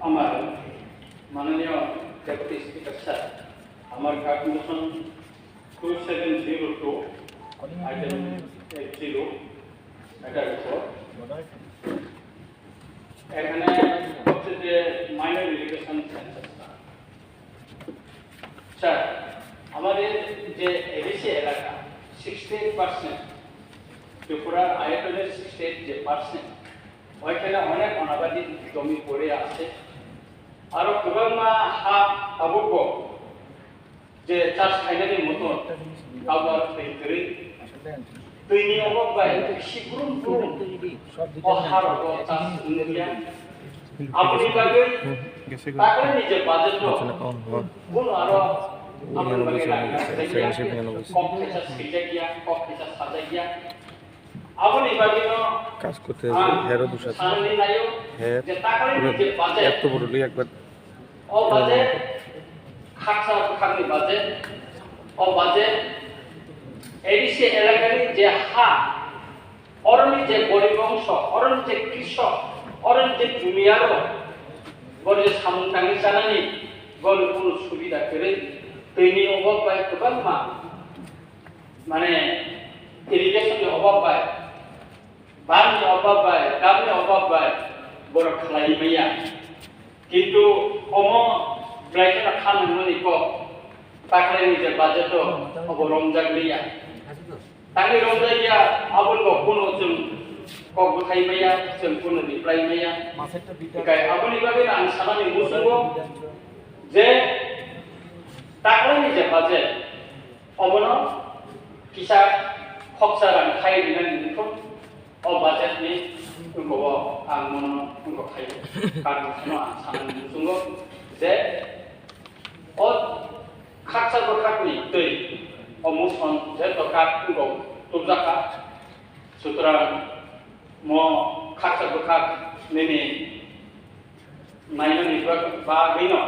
আমার মাননীয় deputy speaker sir আমার কার্ড-মোশন 2702 আইটেম 80 এটার উপর এখানে হচ্ছে যে মাইনর ইরিগেশন সেন্টার স্যার আমাদের যে এডিসি এলাকা 68% ত্রিপুরার আয়তনের 68 যে পার্সেন্ট ওইখানে অনেক অনাবাদী জমি পড়ে আছে আর গোবাংমা হা আবুক যে চাষ খাইনানি মতো আবার ফেক্টরি তৈরি অভাব বাই শিগুরুম গুরুম অহার চাষ ইন্ডিয়া আপনি বাগে তাকলে নিজে বাজেট কোন আরো আপনি বাগে কম খেসা সিজা গিয়া কম খেসা সাজা গিয়া আপনি বাগে কাজ করতে হেরো দুসাথে হ্যাঁ এত বড় লই একবার ও বাজে খাকসা খাকনি বাজে ও বাজে এডিসি এলাকার যে হা অরণি যে গরিব অংশ অরণ যে কৃষক অরণ যে জমিয়ারও গড়ে সামুন্তানি জানানি গড়ে কোনো সুবিধা করে তৈরি অভাব পায় গোবাং মা মানে ইরিগেশনের অভাব পায় বাননি অভাব পায় গামনি অভাব পায় বড় খালাই মাইয়া কিন্তু অম ব্লাইকেনা খামনি ক তাকলে নিজে বাজেট অব রমজাগলিয়া তাকে রমজাগলিয়া আবুল কোনো जों কক গথাই মাইয়া जों কোনো নিপ্লাই মাইয়া কাই আবুনি বাগে আं সানানি মুসুঙ্গো যে তাকলে নিজে বাজেট অবন কিসা খকসারান খাই দিনানি নিখন ও বাজেটनि उनको आं मन उनको खायो कारण सुनो आं सानानि मुसुंगो जे ओ खाकसा बखाकनि दै ओ मुसन जे तकात उनको तुबजाका सुतरां म खाकसा बखाक नेनि नायनानि बागैनो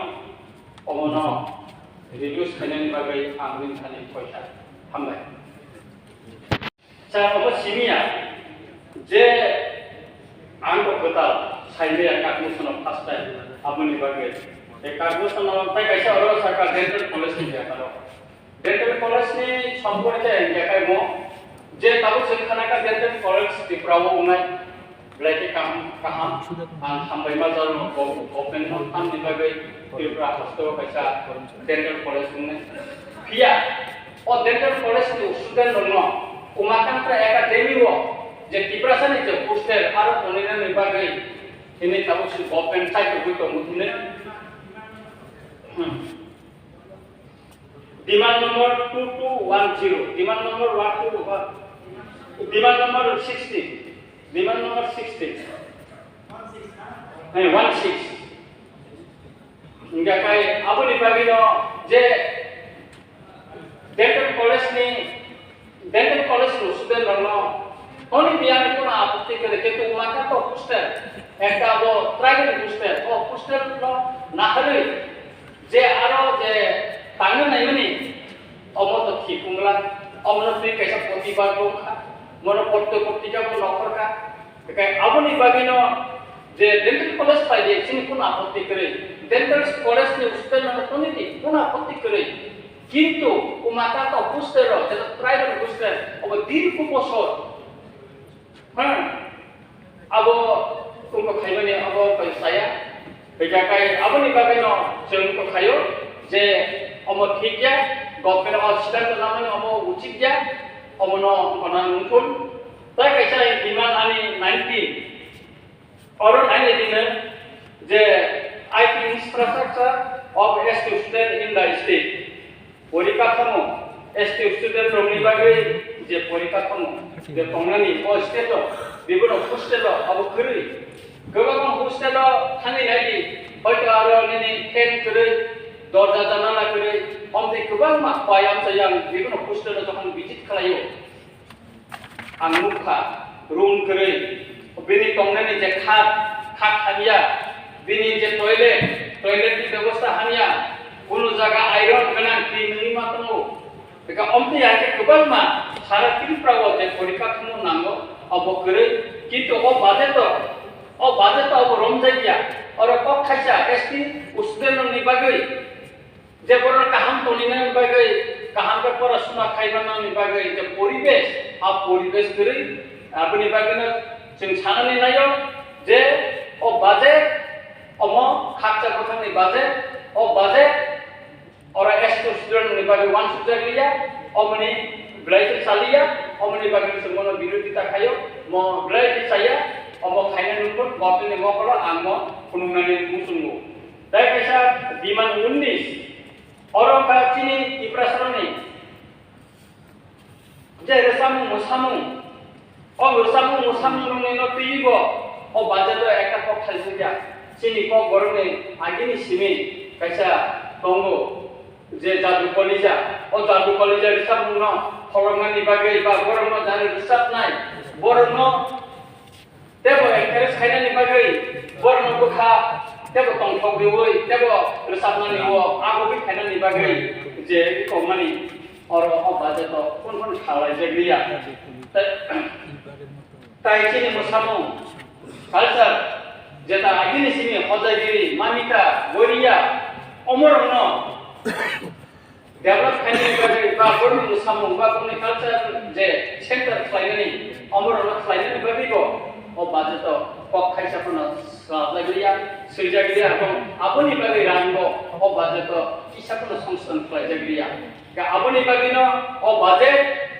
अमन रिडिउस खायनानि बागै आं रिंखानि फैसा हामबाय सार अब सिमिया जे आंखौ खोथा साइडे कार्ड-मोशन फार्स्ट टाइम आपनि बागे ए कार्ड-मोशन ताई कैसे और सरकार डेंटल कॉलेज नि जाता डेंटल कॉलेज नि सम्पर्क एंगाय मो जे ताबो जोंखाना का डेंटल कॉलेज त्रिपुराव उनाय ब्लाइके काम आं हामबाय मा जानो ओपन फार्म नि बागे त्रिपुरा हस्पिटल कैसा डेंटल कॉलेज उनाय फिया ओ डेंटल कॉलेज नि स्टूडेंट दङ उमाकांत्रा एकाडेमी वो जे टिप्रासा नि जे पोस्टर आरो कोनेना निबागै इनि ताबो सु गभर्नमेंट साइड को मुथिने demand number 2210 demand number 121 demand number 60 demand number 60 है 16 इंगा काय आबो निबागै न जे डेंटल कॉलेज नो स्टूडेंट दङ oni biar ko na apatti kare ke to maka to poster ekta bo tribal poster o poster lo na hale je aro je tangna nai mani omo to thikungla omo to kaisa protibar ko kha mono porto portika ko nokor ka kai aboni bagino je dental college pai je sin ko na apatti kare dental college ni poster na toni ti ko na apatti kare kintu umaka to poster ro je tribal poster obo din ko bosor हाँ अब उनको खाइबा ने अब पैसाया बेजा काय अब नि बागे न जों उनको खायो जे अम ठीक या गभर्नमेंट हॉस्पिटल तो नाम अब उचित या अब न कोना नुकुल ताय कैसा डिमांड आनी 90 और आनी दिने जे IT infrastructure of ST student in the state परीक्षा थमो एसटी स्टूडेंट रोमनि बागे जे परीक्षा थमो जे तंगनानि ओ स्टेट बिबनो हस्टेल अब खरै गोबां हस्टेल थांनि नायदि हयतो आरो नेनि टेन खरै दरजा जानाला खरै हमते गोबां मा पायाम जायां बिबनो हस्टेल जखन विजिट खालायो आं मुखा रूम खरै बिनि तंगनानि जे खाट हानिया बिनि जे टयलेट नि व्यवस्था हानिया कुनु जागा आयरन गोनां क्लिनिं मा दङ बेका हमते याके गोबां मा सारा त्रिपुराव जे परीक्षा थमो नांगौ अब करे किन्तु ओ बाजे तो अब रमजागिया oro kok khaisa esti student ni bagai যে বড় কাহাম তলিনার বাগে কাহাম কে পড়াশোনা খাইবানার বাগে যে পরিবেশ পরিবেশ করে আপনি বাগে না जों सानानै नायो जे ओ बाजे अम खाचा गथानि बाजे ओ बाजे और एस्टो स्टुडेन्ट नि बागे वान सब्जेक्ट लिया अमनि ब्लाइट सालिया अमनि बागे जों बिरोधिता खायो म ब्लाइट साया अम खाइना नुपुर गतनि मकल आम खुनुनानि मुसुंगु दाइ पैसा दिमान 19 और का चिनि इप्रासरनि जे रेसामु मुसामु o bersama musam rumi no tibo o baca tu ekta kok saja sini kok gorone agini simi kaisa tongo je jadu kolija o jadu kolija risap no khorongan ni bagai ba gorong no jane risap nai borong no tebo ekres khaina ni bagai borong no bukha tebo tong thok diwoi tebo risap no ni wo ago bi khaina ni bagai je ko mani or o baca to kon khalai je liya তাই চিনি মুসামু culture যেটা আগিনি Simi Hojagiri Manika Garia অমরন develop খাইনি বাগে বা বড় মুসামু বা কোন culture যে সেন্টার ফ্লাইনি অমরন ফ্লাইনি বাগে গো ও বাজে তো কক খাইছা কোন লাগলিয়া সৈজাগিরিয়া এবং আপনি বাগে রানবো ও বাজে তো কিসা কোন সংস্থান ফ্লাইজাগিরিয়া আপনি বাগে ন ও বাজে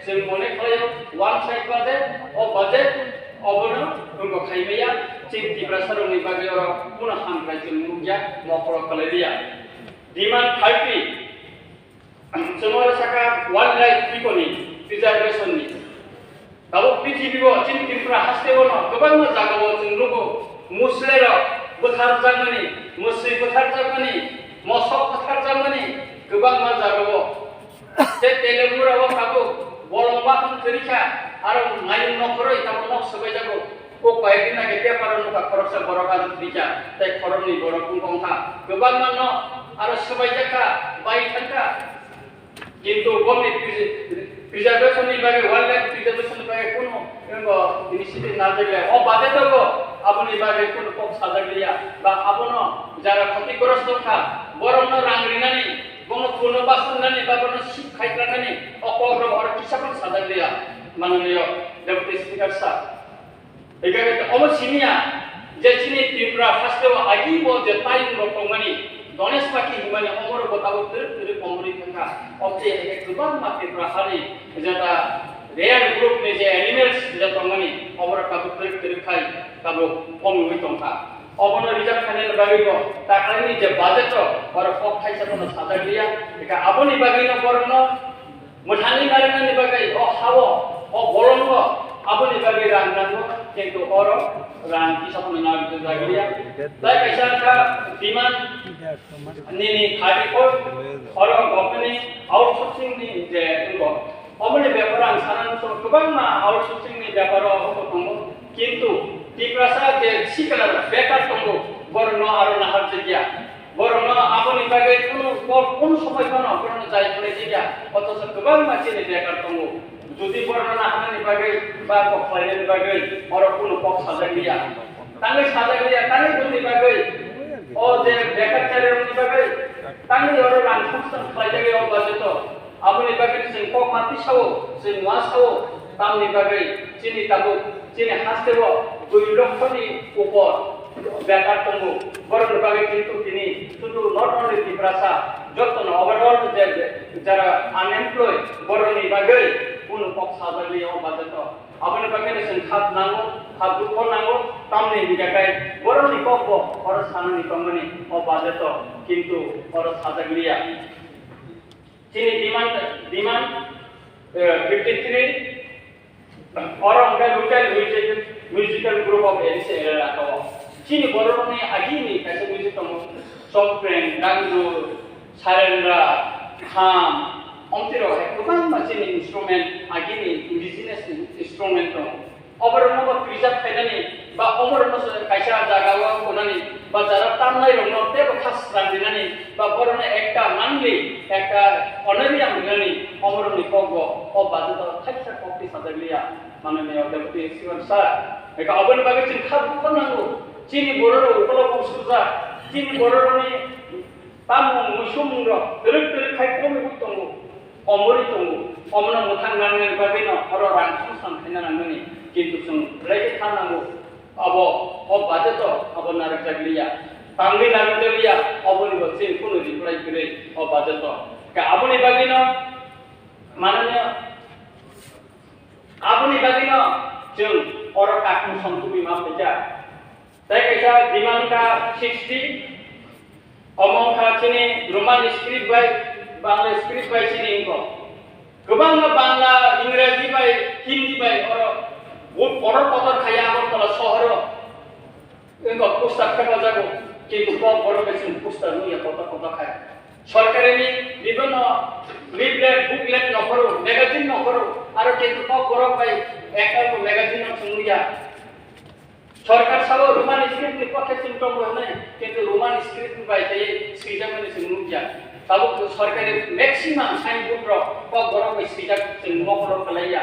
जों मने खालायो वान साइड बाजे ओ बाजे अबनो उनको खाइबैया चिन तिब्रासरनि बागे और पुना हामराय जों मुगिया मकर खालायदिया डिमान्ड 30 जोंर साका वान लाइफ पिपलनि रिजार्वेशननि दाबो पृथ्वीबो चिन तिब्रा हास्तेबो न गोबां जागाबो जों लोगो मुस्लेर बोथार जागमानि मुस्रि बोथार जागमानि मसक बोथार जागमानि गोबां जागाबो जे तेलेमुराबो काबो bolongba kun kerika aro mayung nokroi tamu nok sebai jago ko kaidina ke paparan nuka koroksa borokan kerika tai koroni borokun kongka gobang no aro sebai jaka bai thangka kintu bomni preservation ni bage wildlife preservation bage kuno engo initiative na jagile o bade to go apni bage kuno kok sadaglia ba abono jara ক্ষতিগ্রস্ত থা বরং রাংরিনানি কোনো কোনো বাসনানি বা কোনো শিখ খাইত্রানি অকর বড় কিসাপন সাদাগলিয়া মাননীয় deputy speaker sir এখানে অবসিনিয়া যে চিনি ত্রিপুরা ফার্স্টে আগিব যে তাই রকমানি গণেশ পাখি মানে অমর বতাব তিরে কমরি থাকা অবজে এক গোবাং মাত্রিপুরা হারি যেটা রেয়ার গ্রুপ নে যে অ্যানিমেলস যে তমানি অমর কাবু তিরে খাই কাবু কম হই তংকা অবন রিজার্ভ খানের বাগিব তাকানি যে বাজেট আর ফক খাইছে কোন সাজা গিয়া এটা আপনি বাগিন বরন মুঠানি গারিনানি বাগাই ও খাও ও বরঙ্গ আপনি বাগি রান্নানো কিন্তু অর রান কি সপন না জাগিয়া তাই কাইসাকা ডিমান্ড নিনি খাবি কো অর কোম্পানি আউটসোর্সিং নি যে অবনি ব্যাপার আন সানান গোবাং মা আউটসোর্সিং নি ব্যাপার হতো কিন্তু ত্রিপুরা যে শিকালার বেকার তঙ্গ বরণ আরো না হার জিয়া বরণ আপনি বাগে কোন সময় কোন কোন যাই কোন জিয়া অথচ গোবাং মাছিনি বেকার তঙ্গ যদি বরণ না হানি বাগে বা কখলাইনি বাগে আর কোন পক সাজা গিয়া তালে সাজা গিয়া তালে যদি বাগে ও যে বেকার চারের নি বাগে তালে আর রান সংস্থান খাইতে গিয়া ও বাজে তো আপনি বাগে সিং পক মাতি সাও সিং ওয়া সাও তামনি বাগে চিনি তাবু চিনি হাসতেব 2 লক্ষনি উপর বেকার তঙ্গু বরং বাগে কিন্তু তিনি শুধু নট অনলি ত্রিপুরা যত ওভারঅল যারা আনএমপ্লয়েড বরংনি বাগে কোন পক সাজালি ও বাজে তো আপনি বাগে সিং খাত নাঙ্গো খাত দুঃখ নাঙ্গো তামনি বিগাকাই বরংনি পক আর সানানি কমনি ও বাজে তো কিন্তু আর সাজাগলিয়া চিনি ডিমান্ড 53 और उनका लोकल म्यूजिकल ग्रुप ऑफ एरिसे रखा हुआ चीनी बोरों ने आगे नहीं कैसे म्यूजिक तो सॉफ्टवेयर डांगो सारेंद्रा खाम अंतिरो है तो कौन मचीनी इंस्ट्रूमेंट आगे नहीं इंडिजिनस इंस्ट्रूमेंट तो अबरनो बा प्रिजर्व खाइनानी बा अमरनो कैसा जागावा कोनानी बा जरा तामनाय रंगनो तेबो खास रांदिनानी बा बरनो एकटा मानलि एकटा अनरिया मिनानी अमरनि कगो ओ बाजत खाइसा कपि सादलिया माननीय डेपुटी स्पिकार सर एका अबन बागे चिन खाब खनांगो chini bororo ukolo kususa chini bororo ni tamu musumro teruk khai komi butongo omori tongo omna muthang nangni babino oro rang sam khina nangni kintu sung leke thanango abo bajeto abo narak jagliya tangli narak jagliya oboni bochin kuno reply kire bajeto ka aboni babino mananya aboni babino jeng oro kakmu samtubi ma beja tai kaisa demand ka 60 omong ka chini roman script by bangla script by chini ingo gobang bangla इंग्रजी by hindi by oro oro kotor khaya amor kola shohro ingo pustak ka jago kintu boro besin pustak nuya kotor khaya সরকারে নি বিভিন্ন leaflet booklet নকরো magazine নকরো আর কিন্তু বড় ভাই একাল magazine শুনিয়া সরকার সব Roman script পক্ষে সিম্পটম হয় কিন্তু রোমান স্ক্রিপ্ট ভাই তাই সিজা মানে শুনিয়া সব সরকারে ম্যাক্সিমাম সাইনবোর্ড র বড় ভাই সিজা নকরো কলাইয়া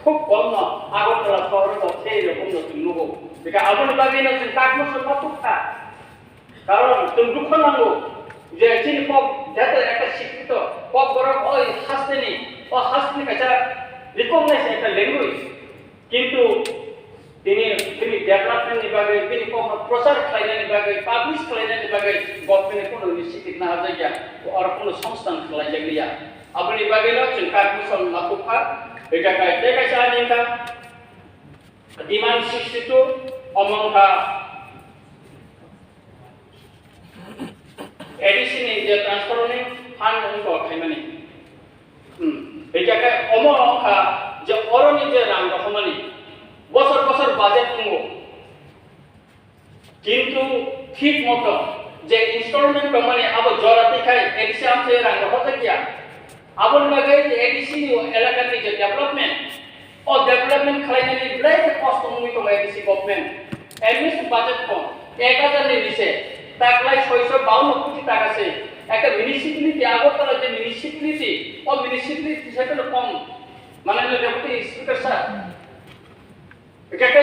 খুব কম না আগরতলা শহর হচ্ছে এরকম শুনবো এটা আবুল বাগি না কাকমো সত্যা কারণ তুমি দুঃখ নাও যে চিনি পপ যাতে একটা শিক্ষিত পপ গরম ওই হাসতেনি ও হাসতেনি কাছে রিকগনাইজ একটা ল্যাঙ্গুয়েজ কিন্তু তিনি ডেভেলপমেন্ট বিভাগে তিনি প্রচার খাইলেন বিভাগে পাবলিশ খাইলেন বিভাগে গভর্নমেন্ট কোনো নিশ্চিত না জায়গা আর কোনো সংস্থান খালাই জায়গা আপনি বিভাগে লচ্ছেন কার্মিশন লাকুফা এটা কাইতে কাইসা নিকা ডিমান্ড 62 অমংকা एडिशन जे ट्रांसफरनि फान्ड को खायमानि एजाका अमरखा जे अरनि जे रां रखमानि बছর बছर बाजेट दंगो किंतु ठीक मतो जे इंस्टॉलमेंट प्रमाणे अब जराति खाय एडिशन से रां रखते किया आबन बागे एडिशन एलाकानि जे डेवलपमेंट और डेवलपमेंट खायनानि ब्लाइट कस्ट दंगो तो एडिशन गवर्नमेंट एडमिशन बाजेट को 1000 नि निसे তাকলাই 652 কোটি টাকা আছে একটা মিউনিসিপ্যালিটি আগরতলা যে মিউনিসিপ্যালিটি ও মিউনিসিপ্যালিটি সেটা কম মাননীয় ডেপুটি স্পিকার স্যার এটা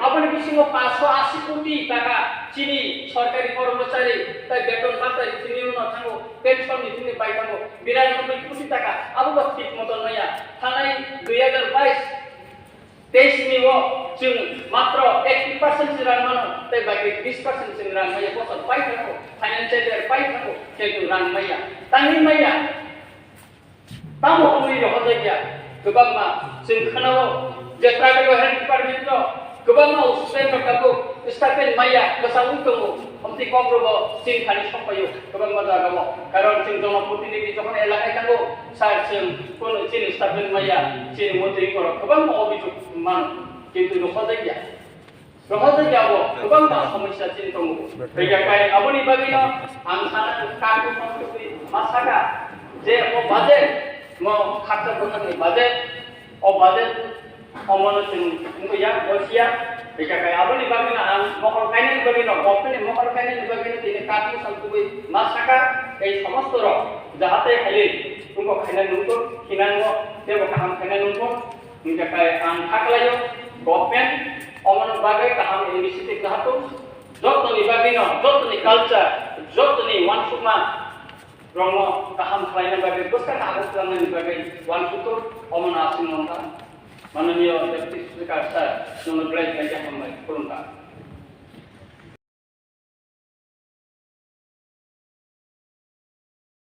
আপনি বিশিং 580 কোটি টাকা চিনি সরকারি কর্মচারী তাই বেতন ভাতা চিনি না থাকো পেনশন নিতে পাই থাকো 92 কোটি টাকা আবু ঠিক মত নয়া থানায় 2022 23 নিও जों मात्र 80% से रां मानो तै बाकी 20% से रां माया बसर पाइ थाको फाइनान्सियल पाइ थाको केतु रां माया तांनि माया तामो उनि रहजैया गोबांमा जों खोनाओ जे ट्राइबेल हेल्थ डिपार्टमेन्ट रो गोबांमा उसपेन थाको स्टाफेन माया गोसाउ दङ हमति कमरबो जों खानि सफायो गोबांमा जागामो कारण जों जनप्रतिनिधि जखन एलाकाय थांगो सार जों कोन जों स्टाफेन माया जों मन्त्रि करो गोबांमा अभियोग मान কিন্তু রহজাইয়া রহজাইয়াবো गोबां সমস্যা চিন্তা দङ बेगाकाय आबनि बागिनो आं साना काकु संस्कृति मासाका जे ओ बाजेट म खाता बोथानि बाजेट ओ बाजेट अमनो जों बुंया बसिया बेगाकाय आबनि बागिनो आं मखर कायनि बागिनो गभर्नमेन्ट मखर कायनि बागिनो दिने काकु संस्कृति मासाका এই সমস্ত র যাহাতে খালি तुमको खायना नुंगो खिनांगो देबो काम खायना नुंगो बेगाकाय आं थाकलायो गभर्नमेंट अमन बागै गाहाम इनिशिएटिभ जाहातो जतनि बागैनो जतनि कालचार जतनि वानसुमा रंग गाहाम खालायना बागै गोसका आगो खालामनायनि बागै वानसुतो अमन आसिन नंगा माननीय डेपुटी स्पिकार सार नोंनो ब्लाइट गायजा खालामबाय खुलुमबाय